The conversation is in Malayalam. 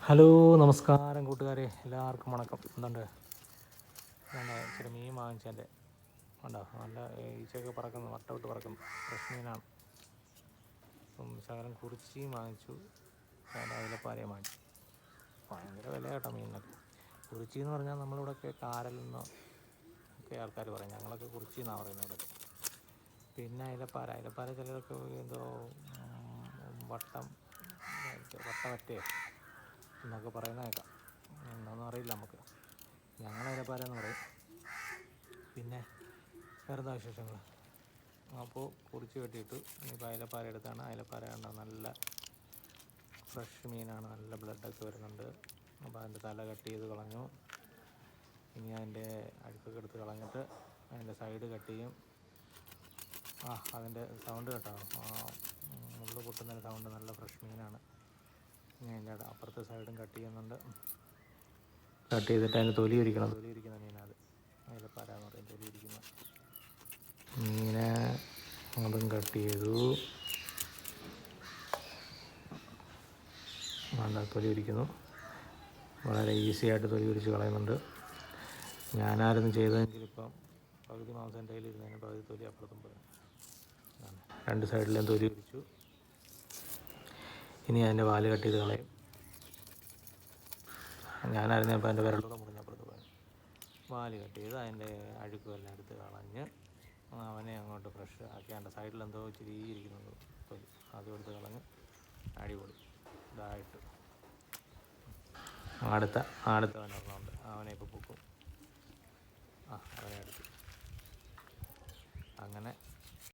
ഹലോ നമസ്കാരം കൂട്ടുകാരെ, എല്ലാവർക്കും വണക്കം. എന്തുണ്ട്? ഞാൻ ഇച്ചിരി മീൻ വാങ്ങിച്ചതിൻ്റെ ഉണ്ടോ, നല്ല ഈച്ചയൊക്കെ പറക്കുന്നു, വട്ടമിട്ട് പറക്കുന്നു. ഫ്രഷ് മീനാണ്. ശകലം കുറിച്ചിയും വാങ്ങിച്ചു, ശകലം അയിലപ്പാരയും വാങ്ങിച്ചു. ഭയങ്കര വില കേട്ടോ മീനിനൊക്കെ. കുറിച്ചി എന്ന് പറഞ്ഞാൽ നമ്മളിവിടെയൊക്കെ കാരൽ നിന്ന് ഒക്കെ ആൾക്കാർ പറയും, ഞങ്ങളൊക്കെ കുറിച്ചി എന്നാണ് പറയുന്നത് ഇവിടെ. പിന്നെ അയിലപ്പാര ചിലരൊക്കെ എന്തോ വട്ടവറ്റയോ എന്നൊക്കെ പറയുന്ന കേൾക്കാം. എന്താണെന്ന് അറിയില്ല നമുക്ക്. ഞങ്ങൾ അയിലപ്പാര എന്ന് പറയും. പിന്നെ വേറെന്താ വിശേഷങ്ങൾ? അപ്പോൾ കുറിച്ച് കെട്ടിയിട്ടു. ഇനിയിപ്പോൾ അയിലപ്പാര എടുത്താണ്. അയിലപ്പാര കണ്ട നല്ല ഫ്രഷ് മീനാണ്, നല്ല ബ്ലഡൊക്കെ വരുന്നുണ്ട്. അപ്പോൾ അതിൻ്റെ തല കട്ട് ചെയ്ത് കളഞ്ഞു. ഇനി അതിൻ്റെ അഴുക്കൊക്കെ എടുത്ത് കളഞ്ഞിട്ട് അതിൻ്റെ സൈഡ് കട്ട് ചെയ്യും. അതിൻ്റെ സൗണ്ട് കേട്ടോ, മുള്ളു പൊട്ടുന്നതിൻ്റെ സൗണ്ട്. നല്ല ഫ്രഷ് മീനാണ്. ഇനി അതിൻ്റെ അപ്പുറത്തെ സൈഡും കട്ട് ചെയ്യുന്നുണ്ട്. കട്ട് ചെയ്തിട്ട് അതിന് തൊലി ഉരിക്കുന്ന മീനാണ് അയിലപ്പാര എന്ന് പറയും. തൊലി ഉരിക്കുന്ന മീനെ അതും കട്ട് ചെയ്തു. നല്ല തൊലി ഉരിക്കുന്നു. വളരെ ഈസി ആയിട്ട് തൊലി ഉരിച്ച് കളയുന്നുണ്ട്. ഞാനായിരുന്നു ചെയ്തതെങ്കിൽ ഇപ്പം പകുതി മാംസം എൻ്റെ കയ്യിലിരുന്നതിന് പകുതി തൊലി അപ്പുറത്തും പോയി. രണ്ട് സൈഡിലും തൊലി ഉരിച്ചു. ഇനി അതിൻ്റെ വാല് കട്ട് ചെയ്ത് കളയും. ഞാനായിരുന്നപ്പോൾ എൻ്റെ വിരലൂടെ മുറിഞ്ഞപ്പുറത്ത് പോയി. വാല് കട്ട് ചെയ്ത് അതിൻ്റെ അഴുക്കും എല്ലാം എടുത്ത് കളഞ്ഞ് അവനെ അങ്ങോട്ട് ഫ്രഷ് ആക്കിയാണ്ട് സൈഡിലെന്തോ ഇച്ചിരി ഇരിക്കുന്നത് തൊലി അതും എടുത്ത് കളഞ്ഞ് അടിപൊളി ഇതായിട്ട്. അടുത്തവനൊരെണ്ണമുണ്ട്, അവനെ ഇപ്പോൾ പൊക്കും. അവനെ എടുത്തു. അങ്ങനെ